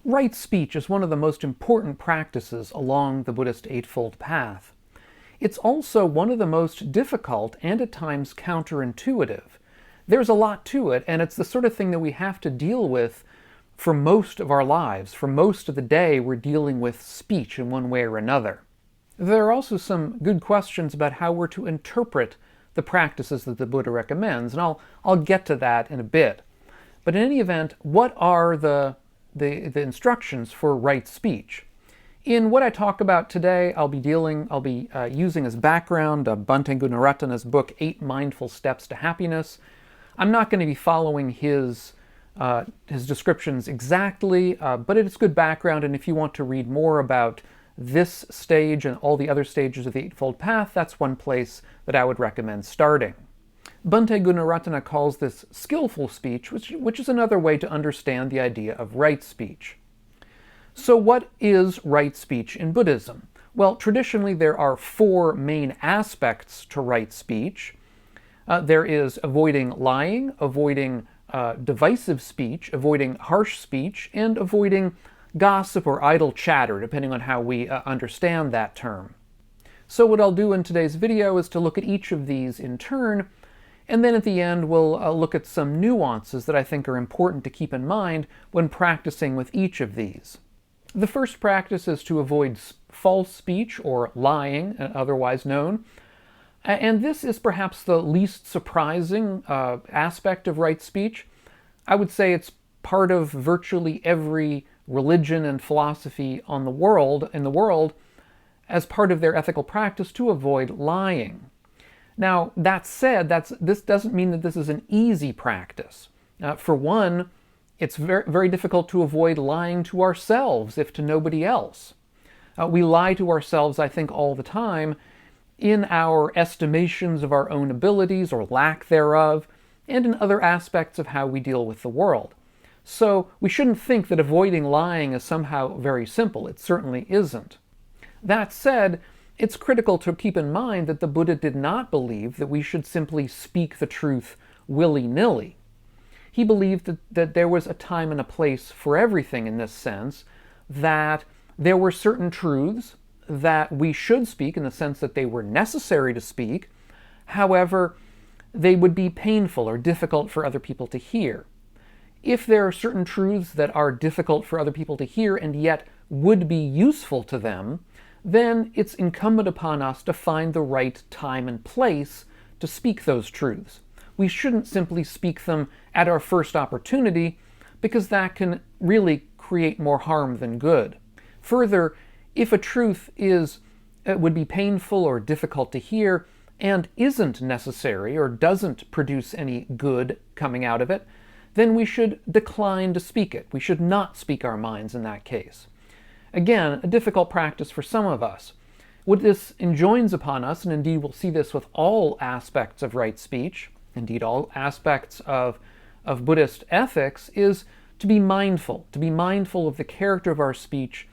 Right speech is one of the most important practices along the Buddhist Eightfold Path. It's also one of the most difficult and at times counterintuitive. There's a lot to it, and it's the sort of thing that we have to deal with for most of our lives. For most of the day, we're dealing with speech in one way or another. There are also some good questions about how we're to interpret the practices that the Buddha recommends, and I'll get to that in a bit. But in any event, what are the instructions for right speech? In what I talk about today, I'll be using as background Bhante Gunaratana's book, 8 Mindful Steps to Happiness. I'm not going to be following his descriptions exactly, but it's good background, and if you want to read more about this stage and all the other stages of the Eightfold Path, that's one place that I would recommend starting. Bhante Gunaratana calls this skillful speech, which is another way to understand the idea of right speech. So what is right speech in Buddhism? Well, traditionally there are 4 main aspects to right speech. There is avoiding lying, avoiding divisive speech, avoiding harsh speech, and avoiding gossip or idle chatter, depending on how we understand that term. So what I'll do in today's video is to look at each of these in turn, and then at the end we'll look at some nuances that I think are important to keep in mind when practicing with each of these. The first practice is to avoid false speech, or lying, otherwise known. And this is perhaps the least surprising aspect of right speech. I would say it's part of virtually every religion and philosophy in the world as part of their ethical practice to avoid lying. Now, that said, this doesn't mean that this is an easy practice. For one, it's very, very difficult to avoid lying to ourselves, if to nobody else. We lie to ourselves, I think, all the time in our estimations of our own abilities or lack thereof, and in other aspects of how we deal with the world. So we shouldn't think that avoiding lying is somehow very simple. It certainly isn't. That said, it's critical to keep in mind that the Buddha did not believe that we should simply speak the truth willy-nilly. He believed that there was a time and a place for everything in this sense, that there were certain truths that we should speak in the sense that they were necessary to speak. However, they would be painful or difficult for other people to hear. If there are certain truths that are difficult for other people to hear and yet would be useful to them, then it's incumbent upon us to find the right time and place to speak those truths. We shouldn't simply speak them at our first opportunity, because that can really create more harm than good. Further, if a truth would be painful or difficult to hear and isn't necessary or doesn't produce any good coming out of it, then we should decline to speak it. We should not speak our minds in that case. Again, a difficult practice for some of us. What this enjoins upon us, and indeed we'll see this with all aspects of right speech, indeed all aspects of Buddhist ethics, is to be mindful of the character of our speech,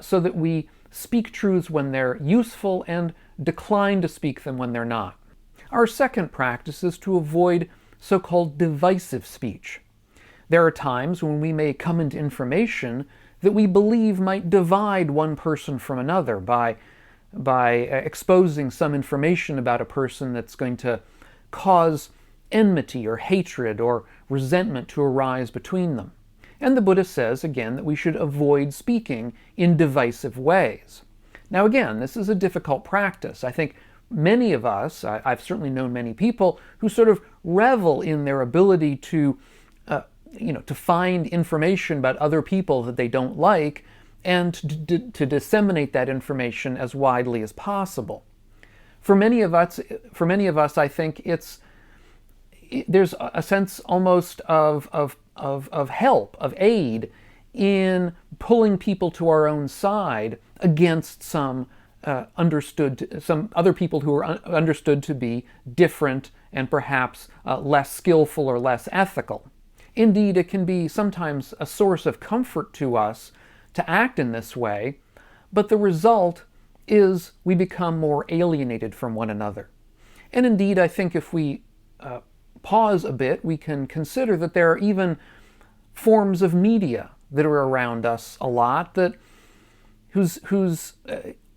so that we speak truths when they're useful and decline to speak them when they're not. Our second practice is to avoid so-called divisive speech. There are times when we may come into information that we believe might divide one person from another by exposing some information about a person that's going to cause enmity or hatred or resentment to arise between them. And the Buddha says, again, that we should avoid speaking in divisive ways. Now again, this is a difficult practice. I think many of us, I've certainly known many people who sort of revel in their ability to find information about other people that they don't like and to disseminate that information as widely as possible. For many of us, I think there's a sense almost of help, of aid in pulling people to our own side against some other people who are understood to be different and perhaps less skillful or less ethical. Indeed, it can be sometimes a source of comfort to us to act in this way, but the result is we become more alienated from one another. And indeed, I think if we pause a bit, we can consider that there are even forms of media that are around us a lot, that whose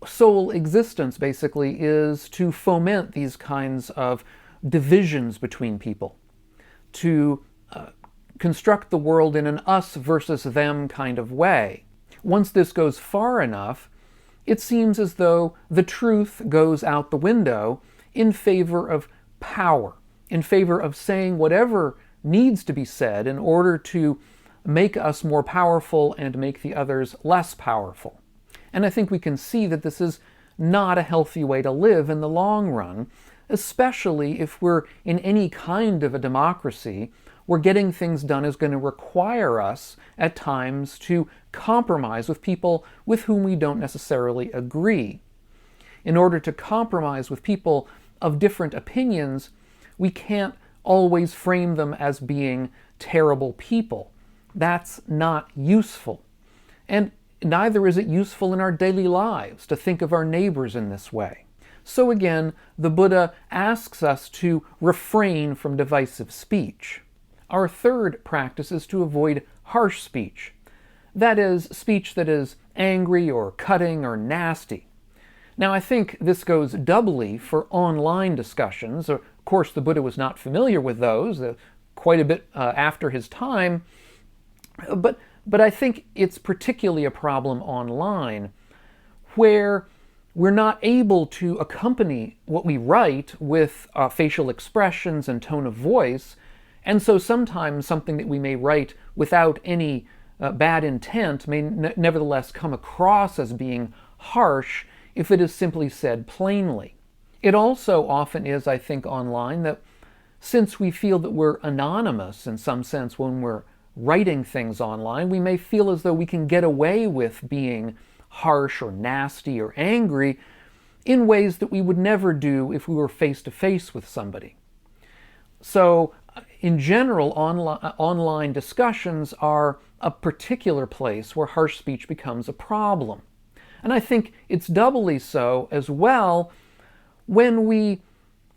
sole existence basically is to foment these kinds of divisions between people, to construct the world in an us versus them kind of way. Once this goes far enough, it seems as though the truth goes out the window in favor of power, in favor of saying whatever needs to be said in order to make us more powerful and make the others less powerful. And I think we can see that this is not a healthy way to live in the long run, especially if we're in any kind of a democracy where getting things done is going to require us at times to compromise with people with whom we don't necessarily agree. In order to compromise with people of different opinions, we can't always frame them as being terrible people. That's not useful. And neither is it useful in our daily lives to think of our neighbors in this way. So again, the Buddha asks us to refrain from divisive speech. Our third practice is to avoid harsh speech. That is, speech that is angry or cutting or nasty. Now, I think this goes doubly for online discussions. Of course, the Buddha was not familiar with those, quite a bit after his time, but I think it's particularly a problem online, where we're not able to accompany what we write with facial expressions and tone of voice, and so sometimes something that we may write without any bad intent may nevertheless come across as being harsh if it is simply said plainly. It also often is, I think, online that since we feel that we're anonymous in some sense when we're writing things online, we may feel as though we can get away with being harsh or nasty or angry in ways that we would never do if we were face to face with somebody. So in general, online discussions are a particular place where harsh speech becomes a problem. And I think it's doubly so as well when we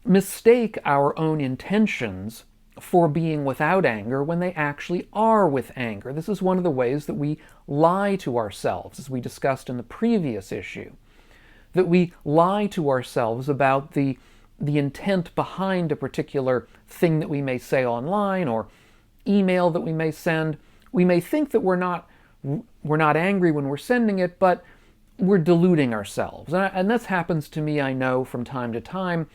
mistake our own intentions for being without anger when they actually are with anger. This is one of the ways that we lie to ourselves, as we discussed in the previous issue, that we lie to ourselves about the intent behind a particular thing that we may say online or email that we may send. We may think that we're not angry when we're sending it, but we're deluding ourselves. And this happens to me, I know, from time to time.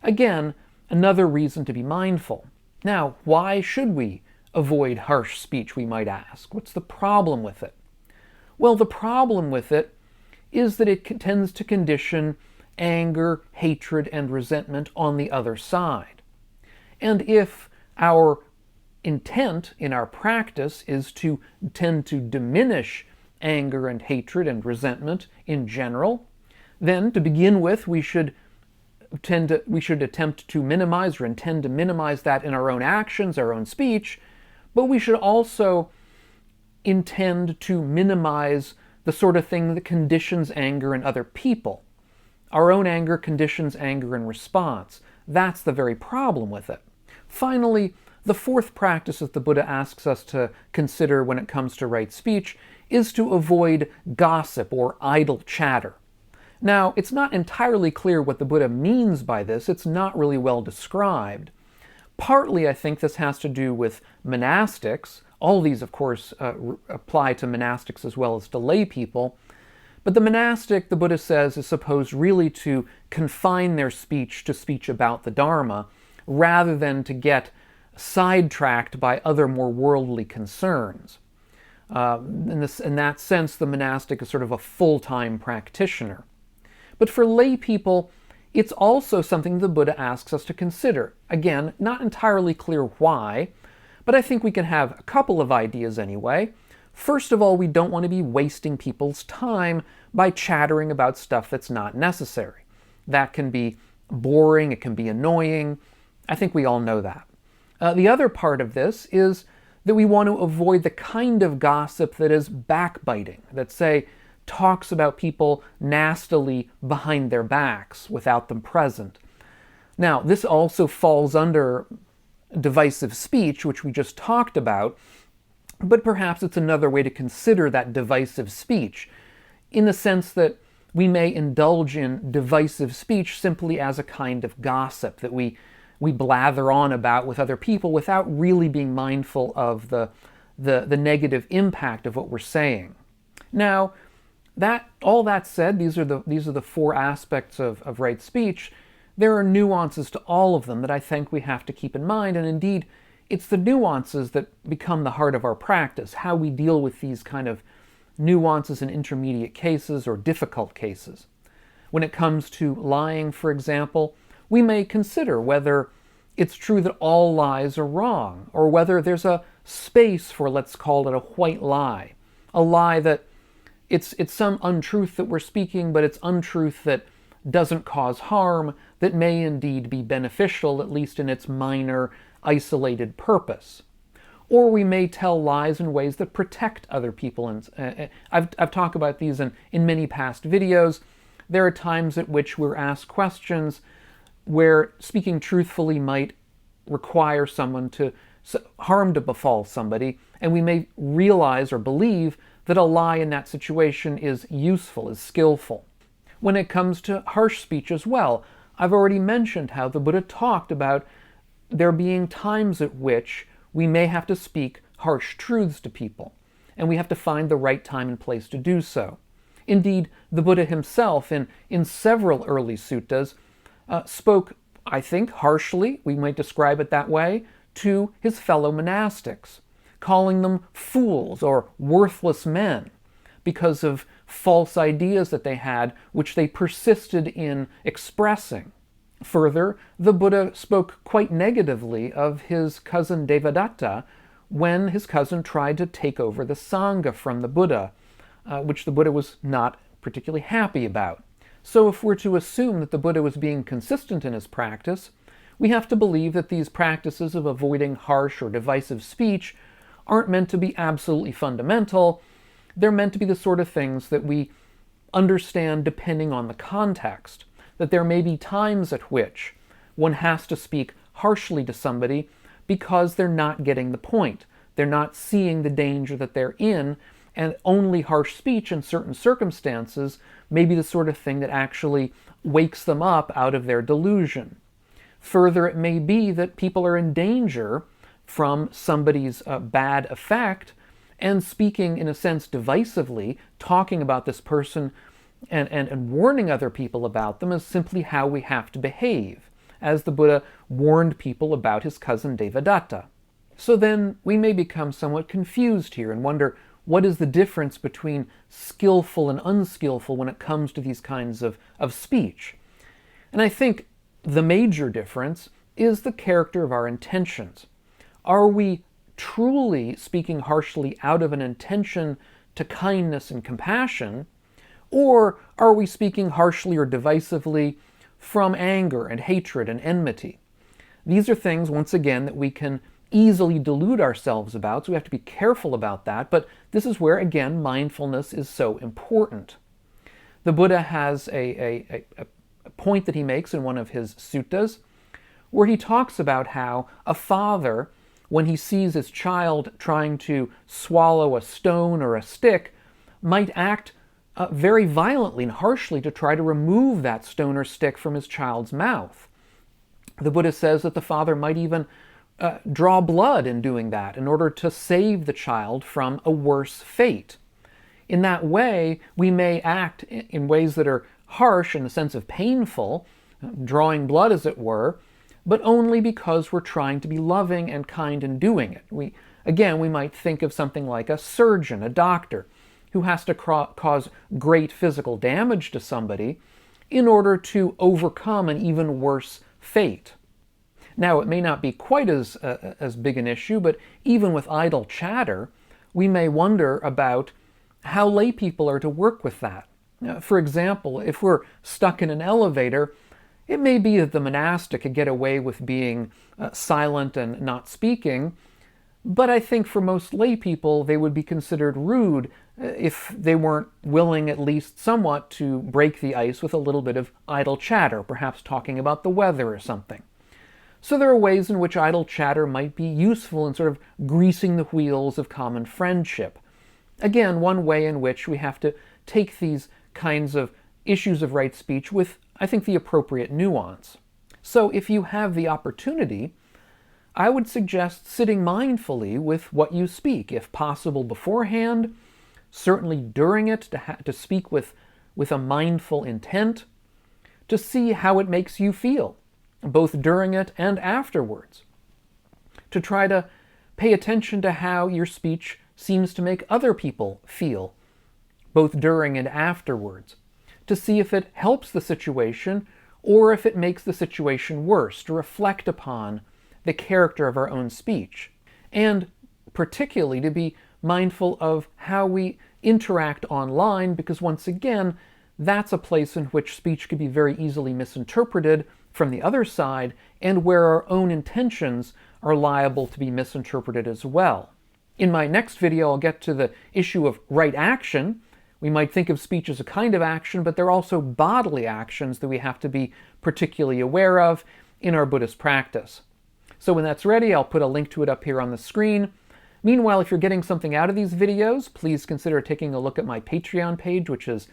Again, another reason to be mindful. Now, why should we avoid harsh speech, we might ask? What's the problem with it? Well, the problem with it is that it tends to condition anger, hatred, and resentment on the other side. And if our intent in our practice is to tend to diminish anger and hatred and resentment in general, then to begin with we should attempt to minimize or intend to minimize that in our own actions, our own speech, but we should also intend to minimize the sort of thing that conditions anger in other people. Our own anger conditions anger in response. That's the very problem with it. Finally, the fourth practice that the Buddha asks us to consider when it comes to right speech is to avoid gossip or idle chatter. Now, it's not entirely clear what the Buddha means by this. It's not really well described. Partly, I think this has to do with monastics. All these, of course, apply to monastics as well as to lay people. But the monastic, the Buddha says, is supposed really to confine their speech to speech about the Dharma, rather than to get sidetracked by other more worldly concerns. In that sense, the monastic is sort of a full-time practitioner. But for lay people, it's also something the Buddha asks us to consider. Again, not entirely clear why, but I think we can have a couple of ideas anyway. First of all, we don't want to be wasting people's time by chattering about stuff that's not necessary. That can be boring, it can be annoying. I think we all know that. The other part of this is that we want to avoid the kind of gossip that is backbiting, that, say, talks about people nastily behind their backs without them present. Now, this also falls under divisive speech, which we just talked about, But perhaps it's another way to consider that divisive speech, in the sense that we may indulge in divisive speech simply as a kind of gossip that we blather on about with other people without really being mindful of the negative impact of what we're saying. Now, all that said, these are the four aspects of right speech. There are nuances to all of them that I think we have to keep in mind, and indeed, it's the nuances that become the heart of our practice, how we deal with these kind of nuances in intermediate cases or difficult cases. When it comes to lying, for example, we may consider whether it's true that all lies are wrong, or whether there's a space for, let's call it, a white lie. A lie that it's some untruth that we're speaking, but it's untruth that doesn't cause harm, that may indeed be beneficial, at least in its minor, isolated purpose. Or we may tell lies in ways that protect other people. And I've talked about these in many past videos. There are times at which we're asked questions where speaking truthfully might require harm to befall somebody, and we may realize or believe that a lie in that situation is useful, is skillful. When it comes to harsh speech as well, I've already mentioned how the Buddha talked about there being times at which we may have to speak harsh truths to people, and we have to find the right time and place to do so. Indeed, the Buddha himself, in several early suttas, spoke, I think, harshly, we might describe it that way, to his fellow monastics, calling them fools or worthless men because of false ideas that they had, which they persisted in expressing. Further, the Buddha spoke quite negatively of his cousin Devadatta when his cousin tried to take over the Sangha from the Buddha, which the Buddha was not particularly happy about. So if we're to assume that the Buddha was being consistent in his practice, we have to believe that these practices of avoiding harsh or divisive speech aren't meant to be absolutely fundamental. They're meant to be the sort of things that we understand depending on the context, that there may be times at which one has to speak harshly to somebody because they're not getting the point. They're not seeing the danger that they're in, and only harsh speech in certain circumstances may be the sort of thing that actually wakes them up out of their delusion. Further, it may be that people are in danger from somebody's bad effect, and speaking in a sense divisively, talking about this person and warning other people about them is simply how we have to behave, as the Buddha warned people about his cousin Devadatta. So then we may become somewhat confused here and wonder, what is the difference between skillful and unskillful when it comes to these kinds of speech? And I think the major difference is the character of our intentions. Are we truly speaking harshly out of an intention to kindness and compassion, or are we speaking harshly or divisively from anger and hatred and enmity? These are things, once again, that we can easily delude ourselves about, so we have to be careful about that, but this is where, again, mindfulness is so important. The Buddha has a point that he makes in one of his suttas, where he talks about how a father, when he sees his child trying to swallow a stone or a stick, might act very violently and harshly to try to remove that stone or stick from his child's mouth. The Buddha says that the father might even draw blood in doing that in order to save the child from a worse fate. In that way, we may act in ways that are harsh in the sense of painful, drawing blood as it were, but only because we're trying to be loving and kind in doing it. We might think of something like a surgeon, a doctor, who has to cause great physical damage to somebody in order to overcome an even worse fate. Now, it may not be quite as big an issue, but even with idle chatter, we may wonder about how lay people are to work with that. For example, if we're stuck in an elevator, it may be that the monastic could get away with being silent and not speaking, but I think for most lay people, they would be considered rude if they weren't willing at least somewhat to break the ice with a little bit of idle chatter, perhaps talking about the weather or something. So there are ways in which idle chatter might be useful in sort of greasing the wheels of common friendship. Again, one way in which we have to take these kinds of issues of right speech with, I think, the appropriate nuance. So if you have the opportunity, I would suggest sitting mindfully with what you speak, if possible beforehand, certainly during it, to speak with a mindful intent, to see how it makes you feel, both during it and afterwards, to try to pay attention to how your speech seems to make other people feel, both during and afterwards, to see if it helps the situation or if it makes the situation worse, to reflect upon the character of our own speech, and particularly to be mindful of how we interact online, because once again, that's a place in which speech can be very easily misinterpreted from the other side, and where our own intentions are liable to be misinterpreted as well. In my next video, I'll get to the issue of right action. We might think of speech as a kind of action, but there are also bodily actions that we have to be particularly aware of in our Buddhist practice. So when that's ready, I'll put a link to it up here on the screen. Meanwhile, if you're getting something out of these videos, please consider taking a look at my Patreon page, which is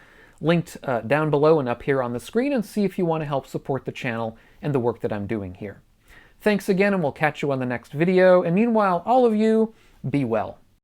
linked down below and up here on the screen, and see if you want to help support the channel and the work that I'm doing here. Thanks again, and we'll catch you on the next video. And meanwhile, all of you, be well.